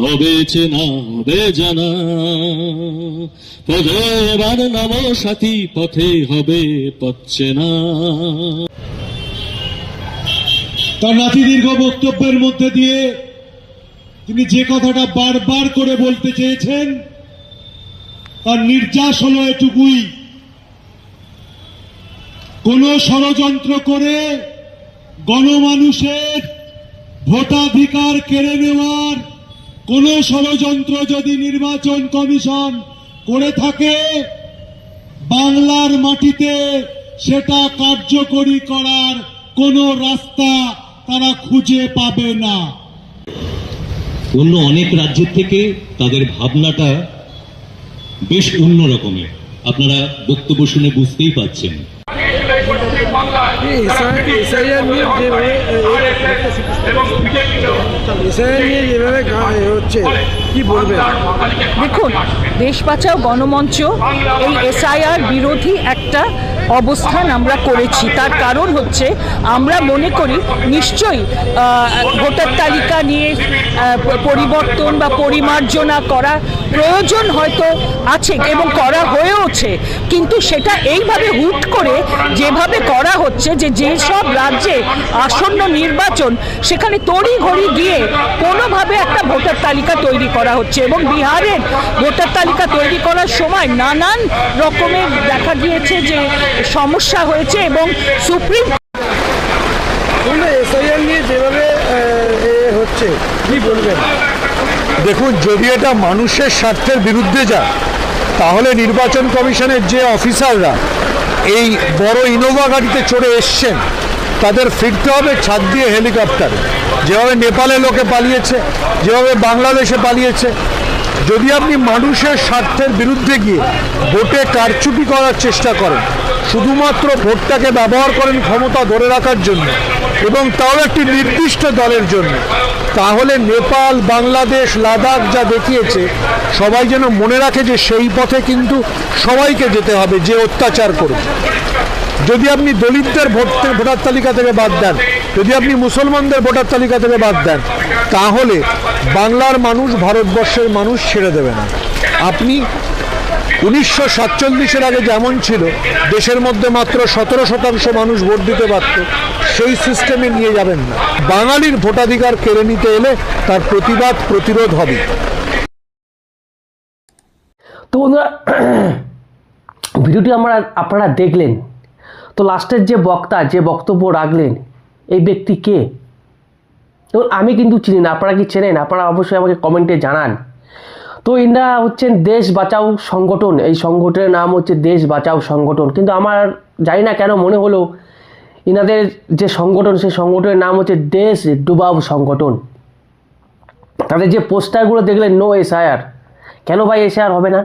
হবে চেনা হবে জানা, পথে এবার নাম সাথী, পথে হবে পথ চেনা। তার নাতি দীর্ঘ বক্তব্যের মধ্যে দিয়ে তিনি যে কথাটা বারবার করে বলতে চেয়েছেন, তার নির্যাস হলো এটুকুই, কোন ষড়যন্ত্র করে গণমানুষের ভোটাধিকার কেড়ে নেওয়ার কোন ষড়যন্ত্র যদি নির্বাচন কমিশন করে থাকে, বাংলার মাটিতে সেটা কার্যকরী করার কোন রাস্তা তারা খুঁজে পাবে না। অন্য অনেক রাজ্যের থেকে তাদের ভাবনাটা বেশ অন্য রকমের, আপনারা বক্তব্য শুনে বুঝতেই পাচ্ছেন। দেখুন, দেশ বাঁচাও গণমঞ্চ এই এসআইআর বিরোধী একটা অবস্থান আমরা করেছি। তার কারণ হচ্ছে আমরা মনে করি নিশ্চয়ই ভোটার তালিকা নিয়ে পরিবর্তন বা পরিমার্জনা করা প্রয়োজন হয়তো আছে এবং করা হয়েওছে, কিন্তু সেটা এইভাবে হুট করে যেভাবে করা হচ্ছে, যেসব রাজ্যে আসন্ন নির্বাচন সেখানে তড়িঘড়ি গিয়ে কোনোভাবে একটা ভোটার তালিকা তৈরি করা হচ্ছে এবং বিহারের ভোটার তালিকা তৈরি করার সময় নানান রকমের দেখা গিয়েছে যে সমস্যা হয়েছে এবং সুপ্রিম এসআইআর নিয়ে যেভাবে হচ্ছে কি বলবেন? দেখুন, যদি এটা মানুষের স্বার্থের বিরুদ্ধে যায় তাহলে নির্বাচন কমিশনের যে অফিসাররা এই বড় ইনোভা গাড়িতে চড়ে এসছেন তাদের ফিরতে হবে ছাদ দিয়ে হেলিকপ্টারে, যেভাবে নেপালে লোকে পালিয়েছে, যেভাবে বাংলাদেশে পালিয়েছে। যদি আপনি মানুষের স্বার্থের বিরুদ্ধে গিয়ে ভোটে কারচুপি করার চেষ্টা করেন, শুধুমাত্র ভোটটাকে ব্যবহার করেন ক্ষমতা ধরে রাখার জন্য এবং তাও একটি নির্দিষ্ট দলের জন্য, তাহলে নেপাল, বাংলাদেশ, লাদাখ যা দেখিয়েছে সবাই যেন মনে রাখে যে সেই পথে কিন্তু সবাইকে যেতে হবে যে অত্যাচার করবে। যদি আপনি দলিতদের ভোটার তালিকা থেকে বাদ দেন, যদি আপনি মুসলমানদের ভোটার তালিকা থেকে বাদ দেন, তাহলে বাংলার মানুষ ভারতবর্ষের মানুষ ছেড়ে দেবে না। আপনি 1947-এর আগে যেমন ছিল দেশের মধ্যে মাত্র 17% মানুষ ভোট দিতে পারত, সেই সিস্টেমে নিয়ে যাবেন না। বাঙালির ভোটাধিকার কেড়ে নিতে এলে তার প্রতিবাদ প্রতিরোধ হবে। তো বন্ধুরা, ভিডিওটি আপনারা দেখলেন। তো লাস্টের যে বক্তা যে বক্তব্য রাখলেন, এই ব্যক্তি কে? তো আমি কিন্তু চিনি না, আপনারা কি চেনেন? আপনারা অবশ্যই আমাকে কমেন্টে জানান। তো ইনারা হচ্ছেন দেশ বাঁচাও সংগঠন, এই সংগঠনের নাম হচ্ছে দেশ বাঁচাও সংগঠন। কিন্তু আমার জানি না কেন মনে হলো ইনাদের যে সংগঠন, সেই সংগঠনের নাম হচ্ছে দেশ ডুবাও সংগঠন। তাদের যে পোস্টারগুলো দেখলেন, নো এসআইআর। কেন ভাই এসআইআর হবে না?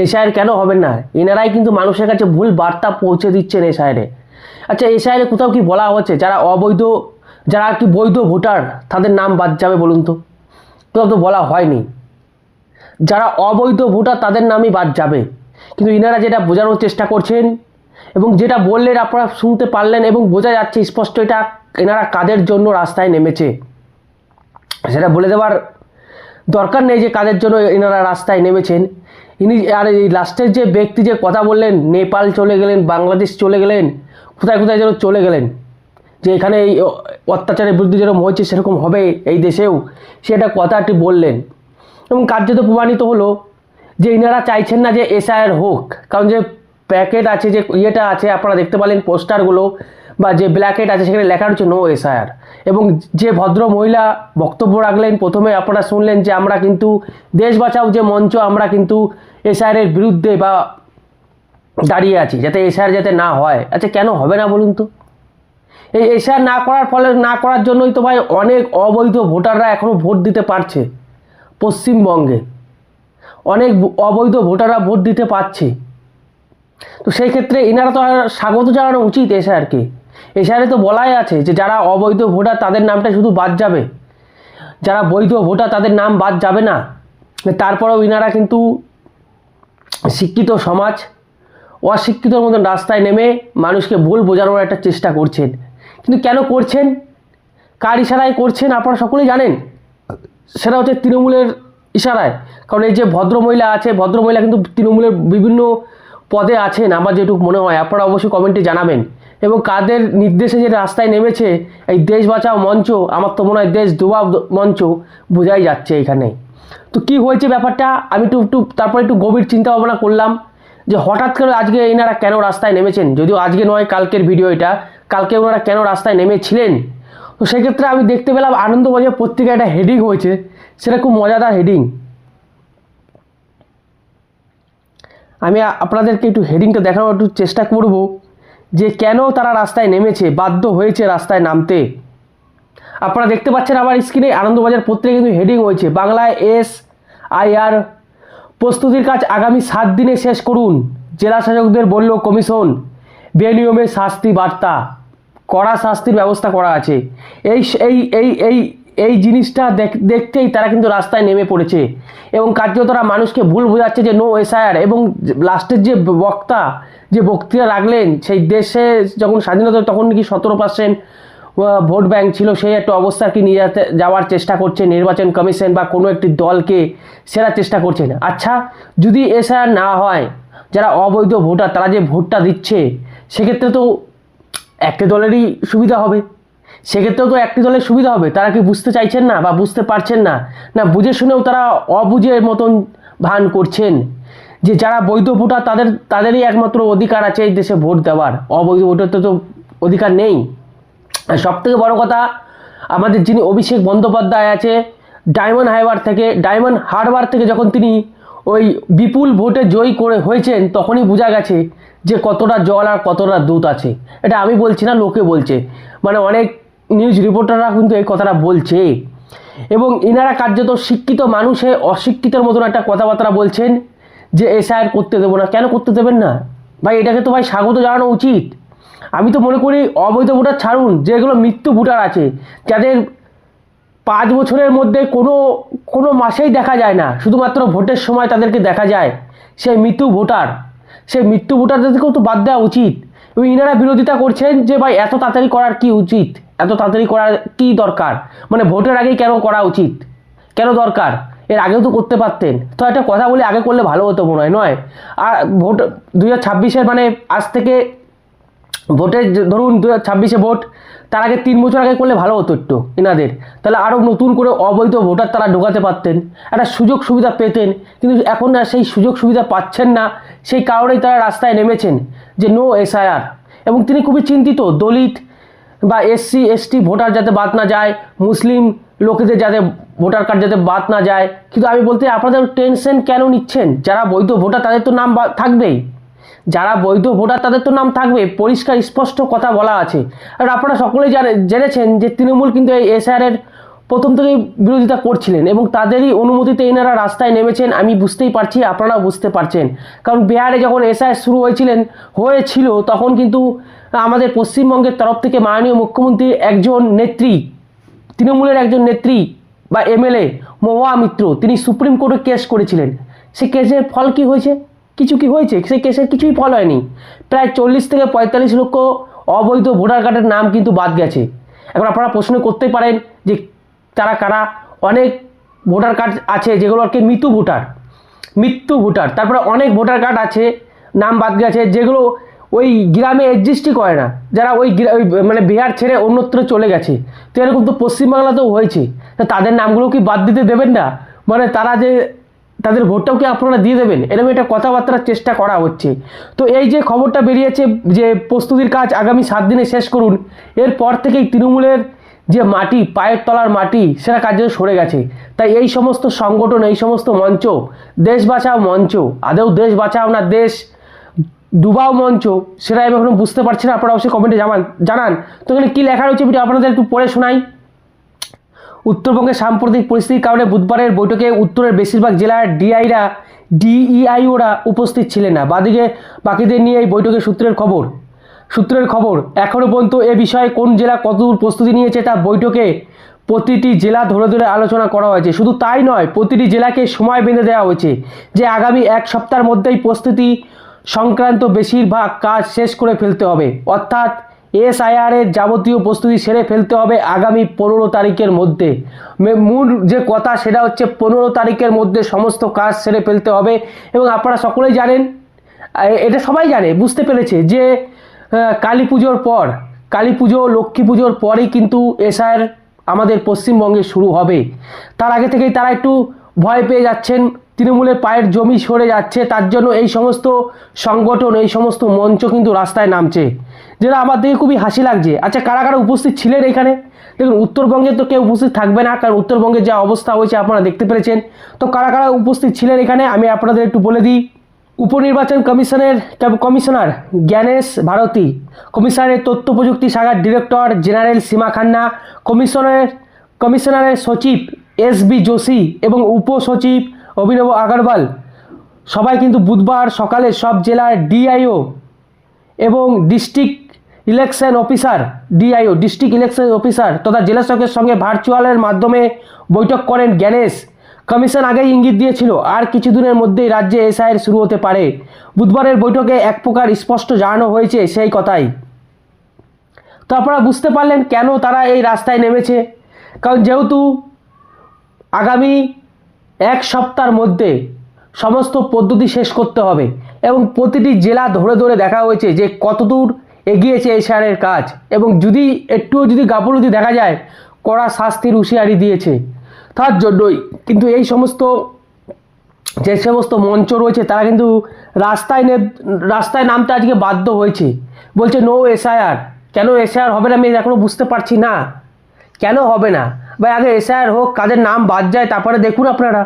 এসআইআর কেন হবে না? এনারাই কিন্তু মানুষের কাছে ভুল বার্তা পৌঁছে দিচ্ছেন এসআইআরে। আচ্ছা, এসআইআরে কোথাও কি বলা হচ্ছে যারা অবৈধ, যারা কি বৈধ ভোটার তাদের নাম বাদ যাবে? বলুন তো, কোথাও তো বলা হয়নি। যারা অবৈধ ভোটার তাদের নামই বাদ যাবে। কিন্তু ইনারা যেটা বোঝানোর চেষ্টা করছেন এবং যেটা বললেন আপনারা শুনতে পারলেন এবং বোঝা যাচ্ছে স্পষ্ট এটা এনারা কাদের জন্য রাস্তায় নেমেছে। সেটা বলে দেওয়ার দরকার নেই যে কাদের জন্য এনারা রাস্তায় নেমেছেন। আর এই লাস্টের যে ব্যক্তি যে কথা বললেন, নেপাল চলে গেলেন, বাংলাদেশ চলে গেলেন, কোথায় কোথায় যেন চলে গেলেন, যে এখানে এই অত্যাচারের বিরুদ্ধে যেরকম হয়েছে সেরকম হবে এই দেশেও, সেটা কথাটি বললেন। এবং কার্যত প্রমাণিত হলো যে ইনারা চাইছেন না যে এসআইআর হোক, কারণ যে প্যাকেট আছে, যে ইয়েটা আছে, আপনারা দেখতে পেলেন পোস্টারগুলো বা যে ব্ল্যাকেট আছে সেখানে লেখা রয়েছে নো এসআইআর। এবং যে ভদ্র মহিলা বক্তব্য রাখলেন, প্রথমে আপনারা শুনলেন যে আমরা কিন্তু দেশ বাঁচাও যে মঞ্চ, আমরা কিন্তু এসআইআরের বিরুদ্ধে বা দাঁড়িয়ে আছি যাতে এসআইআর যাতে না হয়। আচ্ছা, কেন হবে না বলুন তো? এই এসআইআর না করার জন্যই তো ভাই অনেক অবৈধ ভোটাররা এখনও ভোট দিতে পারছে। পশ্চিমবঙ্গে অনেক অবৈধ ভোটাররা ভোট দিতে পারছে। তো সেই ক্ষেত্রে এনারা তো আর স্বাগত জানানো উচিত এসআইআরকে। এসআইআরে তো বলাই আছে যে যারা অবৈধ ভোটার তাদের নামটা শুধু বাদ যাবে, যারা বৈধ ভোটার তাদের নাম বাদ যাবে না। তারপরেও ইনারা কিন্তু শিক্ষিত সমাজ অশিক্ষিতর মতন রাস্তায় নেমে মানুষকে ভুল বোঝানোর একটা চেষ্টা করছেন। কিন্তু কেন করছেন, কার ইশারায় করছেন আপনারা সকলেই জানেন। সেটা হচ্ছে তৃণমূলের ইশারায়। কারণ এই যে ভদ্রমহিলা আছে, ভদ্রমহিলা কিন্তু তৃণমূলের বিভিন্ন পদে আছেন আমার যেটুকু মনে হয়। আপনারা অবশ্যই কমেন্টে জানাবেন। এবং কাদের নির্দেশে যে রাস্তায় নেমেছে এই দেশ বাঁচাও মঞ্চ, আমার তো মনে হয় দেশ ডুবাও মঞ্চ, বোঝাই যাচ্ছে এখানে। তো কি হয়েছে ব্যাপারটা আমি একটু তারপর একটু গভীর চিন্তা ভাবনা করলাম যে হঠাৎ করে আজকে এনারা কেন রাস্তায় নেমেছেন। যদিও আজকে নয়, কালকের ভিডিও এটা, কালকে ওনারা কেন রাস্তায় নেমেছিলেন। তো সেক্ষেত্রে আমি দেখতে পেলাম আনন্দবাজার পত্রিকায় একটা হেডিং হয়েছে, সেটা খুব মজাদার হেডিং। আমি আপনাদেরকে একটু হেডিংটা দেখানোর একটু চেষ্টা করব যে কেন তারা রাস্তায় নেমেছে, বাধ্য হয়েছে রাস্তায় নামতে। আপনারা দেখতে পাচ্ছেন আমার স্ক্রিনে আনন্দবাজার পত্রিকা কিন্তু হেডিং হয়েছে বাংলায় SIR প্রস্তুতির কাজ আগামী 7 দিনে শেষ করুন, জেলা শাসকদের বলল কমিশন, বেনিয়মে শাস্তি বার্তা, কড়া শাস্তির ব্যবস্থা করা আছে। এই এই এই এই এই জিনিসটা দেখতেই তারা কিন্তু রাস্তায় নেমে পড়েছে এবং কার্যত তারা মানুষকে ভুল বোঝাচ্ছে যে নো SIR। এবং লাস্টের যে বক্তা যে বক্তৃতা রাখলেন, সেই দেশে যখন স্বাধীনতা তখন কি 17% ভোট ব্যাংক ছিল, সেই একটা অবস্থা কি নিয়ে যাওয়ার চেষ্টা করছে নির্বাচন কমিশন বা কোনো একটি দলকে সেরা চেষ্টা করছেন। আচ্ছা, যদি SIR না হয়, যারা অবৈধ ভোটার তারা যে ভোটটা দিচ্ছে, সেক্ষেত্রে তো একটি দলেরই সুবিধা হবে, সেক্ষেত্রেও তো একটি দলের সুবিধা হবে। তারা কি বুঝতে চাইছেন না বা বুঝতে পারছেন না, না বুঝে শুনেও তারা অবুঝের মতন ভান করছেন যে যারা বৈধ ভোটার তাদেরই একমাত্র অধিকার আছে এই দেশে ভোট দেওয়ার, অবৈধ ভোটার তো অধিকার নেই। আর সবথেকে বড় কথা, আমাদের যিনি অভিষেক বন্দ্যোপাধ্যায় আছে ডায়মন্ড হারবার থেকে যখন তিনি ওই বিপুল ভোটে জয়ী করে হয়েছেন, তখনই বোঝা গেছে যে কতটা জল আর কতটা দুধ আছে। এটা আমি বলছি না, লোকে বলছে, মানে অনেক নিউজ রিপোর্টাররা কিন্তু এই কথাটা বলছে। এবং ইনারা কার্যত শিক্ষিত মানুষে অশিক্ষিতের মতন একটা কথাবার্তা বলছেন যে SIR করতে দেবো না। কেন করতে দেবেন না ভাই? এটাকে তো ভাই স্বাগত জানানো উচিত। আমি তো মনে করি অবৈধ ভোটার ছাড়ুন, যেগুলো মৃত্যু ভোটার আছে, যাদের 5 বছরের মধ্যে কোনো মাসেই দেখা যায় না, শুধুমাত্র ভোটের সময় তাদেরকে দেখা যায়, সেই মৃত্যু ভোটারদেরকেও তো বাদ দেওয়া উচিত। এবং ইনারা বিরোধিতা করছেন যে ভাই এত তাড়াতাড়ি করার কি উচিত, এত তাড়াতাড়ি করার কি দরকার, মানে ভোটের আগেই কেন করা উচিত, কেন দরকার, এর আগেও তো করতে পারতেন। তো একটা কথা বলি, আগে করলে ভালো হতো মনে হয়, নয়? আর ভোট 2026-এর মানে আজ থেকে ভোটের ধরুন 2026-এ ভোট, তার আগে 3 বছর আগে করলে ভালো হতো একটু এনাদের, তাহলে আরও নতুন করে অবৈধ ভোটার তারা ঢোকাতে পারতেন, একটা সুযোগ সুবিধা পেতেন। কিন্তু এখন আর সেই সুযোগ সুবিধা পাচ্ছেন না, সেই কারণেই তারা রাস্তায় নেমেছেন যে নো SIR। এবং তিনি খুবই চিন্তিত, দলিত বা SC ST ভোটার যাতে বাদ না যায়, মুসলিম লোকেদের যাতে ভোটার কার্ড যাতে বাদ না যায়। কিন্তু আমি বলতে আপনাদের টেনশন কেন নিচ্ছেন? যারা বৈধ ভোটার তাদের তো নাম থাকবেই, যারা বৈধ ভোটার তাদের তো নাম থাকবে, পরিষ্কার স্পষ্ট কথা বলা আছে। আর আপনারা সকলেই জেনেছেন যে তৃণমূল কিন্তু এই SIR-এর প্রথম থেকেই বিরোধিতা করছিলেন এবং তাদেরই অনুমতিতে এনারা রাস্তায় নেমেছেন। আমি বুঝতেই পারছি, আপনারাও বুঝতে পারছেন, কারণ বিহারে যখন SIR শুরু হয়েছিল তখন কিন্তু আমাদের পশ্চিমবঙ্গের তরফ থেকে মাননীয় মুখ্যমন্ত্রীর একজন নেত্রী, তৃণমূলের একজন নেত্রী বা MLA মহুয়া মিত্র, তিনি সুপ্রিম কোর্টে কেস করেছিলেন। সেই কেসের ফল কি হয়েছে? কি হয়েছে? সেই কেসের কিছুই ফল হয়নি। প্রায় 40 থেকে 45 লক্ষ অবৈধ ভোটার কার্ডের নাম কিন্তু বাদ গেছে। এখন আপনারা প্রশ্ন করতে পারেন যে তারা কারা? অনেক ভোটার কার্ড আছে যেগুলো আর কি মৃত্যু ভোটার, তারপরে অনেক ভোটার কার্ড আছে নাম বাদ গেছে যেগুলো ওই গ্রামে এক্সিস্টই করে না, যারা ওই মানে বিহার ছেড়ে অন্যত্র চলে গেছে। তো এরকম তো পশ্চিমবাংলাতেও হয়েছে। তাদের নামগুলো কি বাদ দিতে দেবেন না? মানে তারা যে তাদের ভোটটাও কি আপনারা দিয়ে দেবেন? এরকম একটা কথাবার্তার চেষ্টা করা হচ্ছে। তো এই যে খবরটা বেরিয়েছে যে প্রস্তুতির কাজ আগামী 7 দিনে শেষ করুন, এরপর থেকেই তৃণমূলের যে মাটি, পায়ের তলার মাটি, সেটা কার্যত সরে গেছে। তাই এই সমস্ত সংগঠন, এই সমস্ত মঞ্চ, দেশ বাঁচাও মঞ্চ, আদৌ দেশ বাঁচাও না দেশ ডুবাও মঞ্চ, সেটা আমি এখনো বুঝতে পারছি না। আপনারা অবশ্যই কমেন্টে জানান। তো এখানে কী লেখা রয়েছে ভিডিও আপনাদের একটু পড়ে শোনাই। উত্তরবঙ্গের সাম্প্রতিক পরিস্থিতির কারণে বুধবারের বৈঠকে উত্তরের বেশিরভাগ জেলার ডিইআইওরা উপস্থিত ছিলেন না। বাকিদের নিয়ে এই বৈঠকের সূত্রের খবর এখনও পর্যন্ত এ বিষয়ে কোন জেলা কতদূর প্রস্তুতি নিয়েছে তা বৈঠকে প্রতিটি জেলা ধরে আলোচনা করা হয়েছে। শুধু তাই নয়, প্রতিটি জেলাকে সময় বেঁধে দেওয়া হয়েছে যে আগামী 1 সপ্তাহের মধ্যেই প্রস্তুতি সংক্রান্ত বেশিরভাগ কাজ শেষ করে ফেলতে হবে। অর্থাৎ SIR এর যাবতীয় প্রস্তুতি সেরে ফেলতে হবে আগামী 15 তারিখের মধ্যে। মূল যে কথা সেটা হচ্ছে 15 তারিখের মধ্যে সমস্ত কাজ সেরে ফেলতে হবে। এবং আপনারা সকলেই জানেন, এটা সবাই জানে, বুঝতে পেরেছে যে কালী পুজোর পর, কালী পুজো লক্ষ্মী পুজোর পরেই কিন্তু SIR আমাদের পশ্চিমবঙ্গে শুরু হবে। তার আগে থেকেই তারা একটু ভয় পেয়ে যাচ্ছেন, তৃণমূলের পায়ের জমি সরে যাচ্ছে, তার জন্য এই সমস্ত সংগঠন, এই সমস্ত মঞ্চ কিন্তু রাস্তায় নামছে, যেটা আমার দেখে খুবই হাসি লাগছে। আচ্ছা, কারা কারা উপস্থিত ছিলেন এখানে? দেখুন, উত্তরবঙ্গে তো কেউ উপস্থিত থাকবে না, কারণ উত্তরবঙ্গের যা অবস্থা হয়েছে আপনারা দেখতে পেরেছেন। তো কারা কারা উপস্থিত ছিলেন এখানে আমি আপনাদের একটু বলে দিই। উপনির্বাচন কমিশনার জ্ঞানেশ ভারতী, কমিশনারের তথ্য প্রযুক্তি শাখার ডিরেক্টর জেনারেল সীমা খান্না, কমিশনারের সচিব SB যোশী এবং উপসচিব অভিনব আগরওয়াল সবাই কিন্তু বুধবার সকালে সব জেলার DIO এবং ডিস্ট্রিক্ট ইলেকশন অফিসার তথা জেলা শাসকের সঙ্গে ভার্চুয়ালের মাধ্যমে বৈঠক করেন জ্ঞানেশ। কমিশন আগেই ইঙ্গিত দিয়েছিল আর কিছুদিনের মধ্যেই রাজ্যে SIR শুরু হতে পারে। বুধবারের বৈঠকে এক প্রকার স্পষ্ট জানানো হয়েছে সেই কথাই। তো আপনারা বুঝতে পারলেন কেন তারা এই রাস্তায় নেমেছে। কারণ যেহেতু আগামী এক সপ্তাহের মধ্যে সমস্ত পদ্ধতি শেষ করতে হবে এবং প্রতিটি জেলা ধরে ধরে দেখা হয়েছে যে কতদূর এগিয়েছে SIR এর কাজ, এবং যদি একটুও যদি গাফলতি দেখা যায় কড়া শাস্তির হুঁশিয়ারি দিয়েছে। তার জন্যই কিন্তু এই সমস্ত যে সমস্ত মঞ্চ রয়েছে তারা কিন্তু রাস্তায় নামতে আজকে বাধ্য হয়েছে। বলছে নো SIR। কেন SIR হবে না আমি এখনও বুঝতে পারছি না, কেন হবে না ভাই? আগে SIR হোক, কাদের নাম বাদ যায় তারপরে দেখুন আপনারা,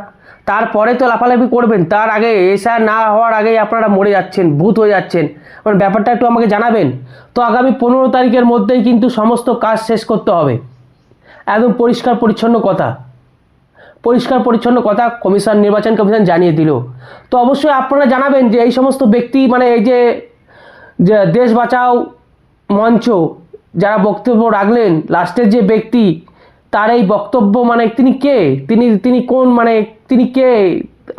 তারপরে তো লাফালাফি করবেন। তার আগে SIR না হওয়ার আগেই আপনারা মরে যাচ্ছেন, ভূত হয়ে যাচ্ছেন। মানে ব্যাপারটা একটু আমাকে জানাবেন। তো আগামী 15 তারিখের মধ্যেই কিন্তু সমস্ত কাজ শেষ করতে হবে। একদম পরিষ্কার পরিচ্ছন্ন কথা নির্বাচন কমিশন জানিয়ে দিল। তো অবশ্যই আপনারা জানাবেন যে এই সমস্ত ব্যক্তি, মানে এই যে দেশ বাঁচাও মঞ্চ যারা বক্তব্য রাখলেন, লাস্টের যে ব্যক্তি তার এই বক্তব্য, মানে তিনি কে, তিনি কোন, মানে তিনি কে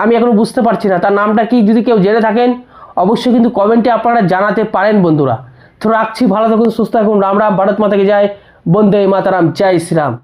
আমি এখনো বুঝতে পারছি না। তার নামটা কি যদি কেউ জেনে থাকেন অবশ্যই কিন্তু কমেন্টে আপনারা জানাতে পারেন বন্ধুরা। তো রাখছি, ভালো থাকুন, সুস্থ থাকুন, রাম রাম, ভারত মাতা কি জয়, বন্দে মাতারাম, জয় শ্রীরাম।